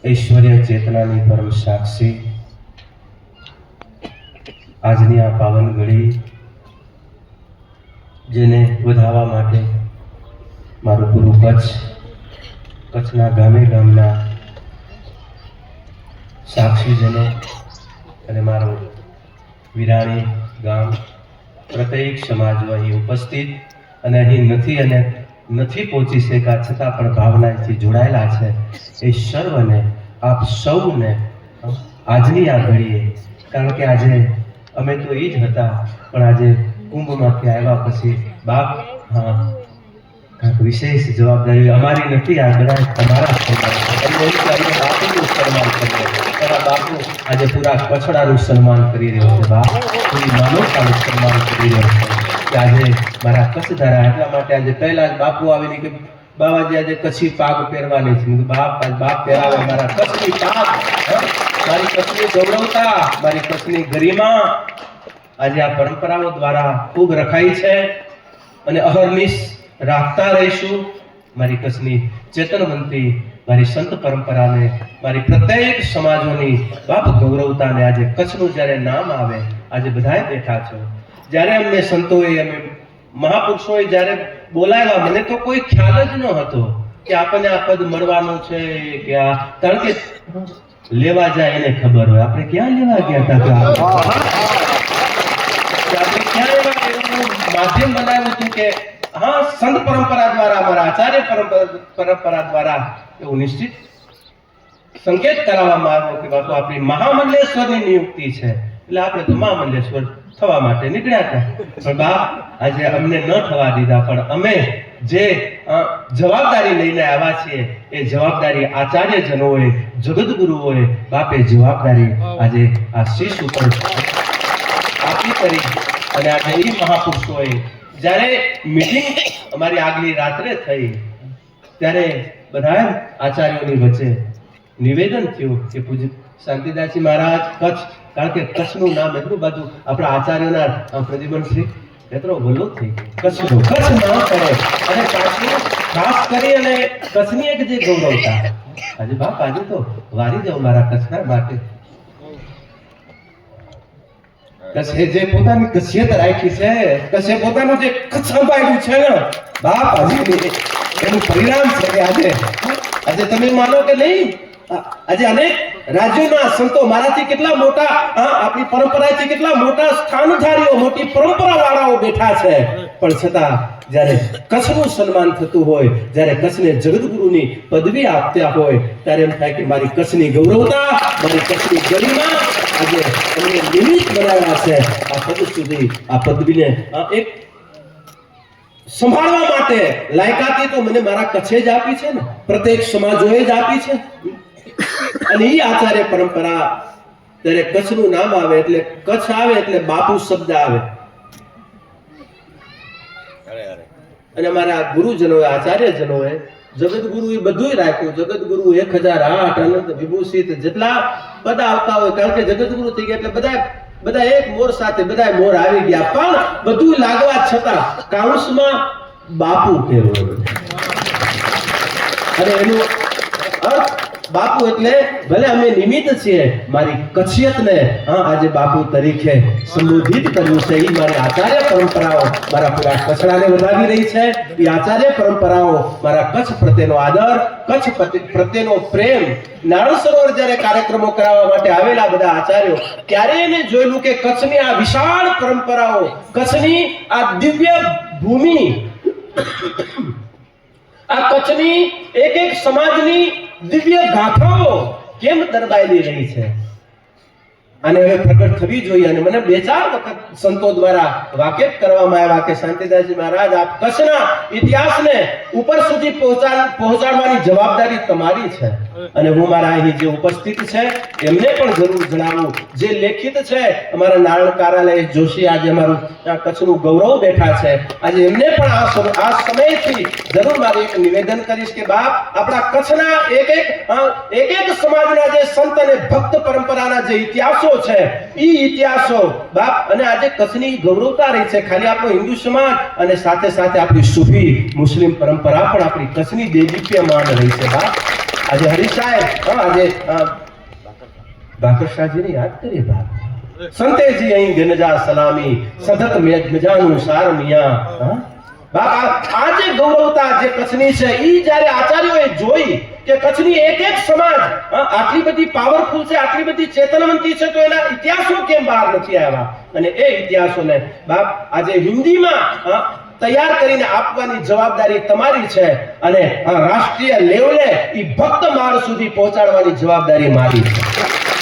ઐશ્વર્ય ચેતનાની પરમ સાક્ષી આજની આ પાવન ઘડી જેને વધાવવા માટે મારું પૂરું કચ્છના ગામે ગામના સાક્ષીજનો અને મારો વિરાણી ગામ પ્રત્યેક સમાજો અહીં ઉપસ્થિત અને અહીં નથી પહોંચી શક્યા છતાં પણ ભાવનાથી જોડાયેલા છે એ સર્વને આપ સૌને આજની આ ઘડીએ, કારણ કે આજે અમે તો એ જ હતા પણ આજે કુંભમાંથી આવ્યા પછી બાપ કાંઈક વિશેષ જવાબદારી અમારી નથી, આ બધા તમારા બાપુનું સન્માન કરીએ. તમારા બાપુ આજે પૂરા કચ્છડાનું સન્માન કરી રહ્યો છે, બાપ પૂરી માનવતાનું સન્માન કરી રહ્યો છે કે આજે મારા કચ્છ ધારા. એટલા માટે આજે પહેલા જ બાપુ આવીને કે બાબાજી આજે કચ્છી પાગ પહેરવાની છે. બાપ પહેરાવે મારા કચ્છની પાગ, મારી કચ્છની ગૌરવતા, મારી કચ્છની ગરિમા આજે આ પરંપરાઓ દ્વારા ખૂબ રખાઈ છે અને અહર્નિશ રાખતા રહીશું. મારી કચ્છની ચેતનવંતી મારી સંત પરંપરાને, મારી પ્રત્યેક સમાજોની બાપ ગૌરવતાને આજે કચ્છનું જ્યારે નામ આવે, આજે બધાએ બેઠા છો, જ્યારે અમને સંતોએ અમે મહાપુરુષોએ જ્યારે બોલાવ્યા, મને તો કોઈ ખ્યાલ જ ન હતો કે આપણને આ પદ મળવાનું છે કે આ, કારણ કે લેવા જાય એને ખબર હોય, આપણે ક્યાં લેવા ગયા હતા, આપણે ક્યાં માધ્યમ બનાવ્યું હતું કે હા સંત પરંપરા દ્વારા, અમારા આચાર્ય પરંપરા દ્વારા એવું નિશ્ચિત સંકેત કરાવવામાં આવ્યો કે બાપુ આપણી મહામંડલેશ્વરની નિયુક્તિ છે, એટલે આપણે તો મહામંડલેશ્વર થવા માટે નીકળ્યા હતા. પણ બાપ આજે અમને ન થવા દીધા, પણ અમે જે જવાબદારી લઈને આવ્યા છીએ એ જવાબદારી આચાર્યજનોએ, જગતગુરુઓએ બાપે જવાબદારી આજે આ શીશ ઉપર આપી કરી. અને આજે એ મહાપુરુષોએ જ્યારે મીટિંગ અમારી આગલી રાત્રે થઈ ત્યારે બધા આચાર્યોની વચ્ચે નિવેદન થયું કે પૂજ્ય શાંતિદાસજી મહારાજ કચ્છ, કારણ કે કચ્છનું નામ એટલું બધું આપણા આચાર્યોના પ્રતિબંધશ્રી એટલો વલ્લો થઈ ગયો, કચ્છ નામ કરે અને ખાસ કરી અને કચ્છની એક જે ગૌરવતા. આજે બાપ આજે તો વારી જાવ મારા કચ્છના માટે. કચ્છે જે પોતાની કચ્છિયત રાખી છે, કચ્છે પોતાનું જે કચ્છ સંભાળ્યું છે ને બાપ, આજે એનું પરિણામ છે કે આજે તમે માનો કે નહીં, આજે અનેક રાજ્યોના સંતો મારાથી કેટલા મોટા, આપણી પરંપરાથી કેટલા મોટા સ્થાનધારીઓ, મોટી પરંપરા વાળાઓ બેઠા છે, પણ છતાં જ્યારે કચ્છનું સન્માન થતું હોય, જ્યારે કચ્છને જગતગુરુની પદવી આપતા હોય, ત્યારે એમ થાય કે મારી કચ્છની ગૌરવતા, મારી કચ્છની ગરિમા આજે અમને નિમિત્ત બનાવ્યા છે આ પદ સુધી, આ પદવીને એક સંભાળવા માટે લાયકાતી તો મને મારા કચ્છે જ આપી છે ને, પ્રત્યેક સમાજોએ જ આપી છે. અને એ આચાર્ય પરંપરા, ત્યારે કચ્છનું નામ આવે એટલે કચ્છ આવે એટલે બાપુ શબ્દ આવે. અને અમારા ગુરુજનોએ, આચાર્યજનોએ જગતગુરુ એ બધું રાખ્યું. જગતગુરુ 1008 અનંત વિભૂષિત જેટલા પદ આવતા હોય, કારણ કે જગતગુરુ થઈ ગયા એટલે બધા એક મોર સાથે બધા મોર આવી ગયા, પણ બધું લાગવા છતાં કાઉન્સમાં બાપુ કહેવાય. અને એનું અર્થ બાપુ એટલે ભલે અમે નિમિત્ત છીએ, મારી કચ્છિયતને આજે બાપુ તરીકે સંબોધિત કર્યું છે. એ મારી આચાર્ય પરંપરાઓ મારા પૂરા કચ્છડાને વધાવી રહી છે. એ આચાર્ય પરંપરાઓ મારા કચ્છ પ્રત્યેનો આદર, કચ્છ પ્રત્યેનો પ્રેમ. નારણ સરોવર જ્યારે કાર્યક્રમો કરાવવા માટે આવેલા બધા આચાર્યો, ત્યારે એને જોયેલું કે કચ્છની આ વિશાળ પરંપરાઓ, કચ્છની આ દિવ્ય ભૂમિ, આ કચ્છની એક એક સમાજની દિવ્ય ગાથાઓ કેમ દરબાયેલી રહી છે, અને હવે પ્રગટ થવી જોઈએ. અને મને 2-4 વખત સંતો દ્વારા વાકેફ કરવામાં આવ્યા કે શાંતિદાસજી મહારાજ, આપ કચ્છના ઇતિહાસને ઉપર સુધી પહોંચાડવાની જવાબદારી તમારી છે. અને હું મારા અહીં જે ઉપસ્થિત છે એમને પણ જરૂર જણાવું, જે લેખિત છે અમારા નારાયણ કાર્યાલય જોશી આજે અમારું કચ્છનું ગૌરવ બેઠા છે, આજે એમને પણ આ સમયથી જરૂર મારે એક નિવેદન કરીશ કે બાપ, આપણા કચ્છના એક એક સમાજના જે સંત અને ભક્ત પરંપરાના જે ઇતિહાસો છે, એ ઇતિહાસો બાપ, અને આજે કચ્છની ગૌરવતા રહી છે. ખાલી આપણો હિન્દુ સમાજ અને સાથે સાથે આપણી સૂફી મુસ્લિમ પરંપરા પણ આપણી કચ્છની દેદીપ્યમાન રહી છે બાપ. આજે હરીશ સાહેબ આજે બાકરશાહજીને યાદ કરીએ બાપ સંતેજી અહીં ગનજા સલામી સદત મેજનું સાર મિયા બાપ આજે ગૌરવતા જે કચ્છની છે ઈ જ્યારે આચાર્યોએ જોઈ કે કચ્છની એક એક સમાજ આટલી બધી પાવરફુલ છે આટલી બધી ચેતનવંતી છે તો એના ઇતિહાસો કેમ બહાર નથી આવ્યા અને એ ઇતિહાસોને બાપ આજે હિન્દીમાં તૈયાર કરીને આપવાની જવાબદારી તમારી છે અને રાષ્ટ્રીય લેવલે ઈ ભક્ત માળ સુધી પહોંચાડવાની જવાબદારી મારી છે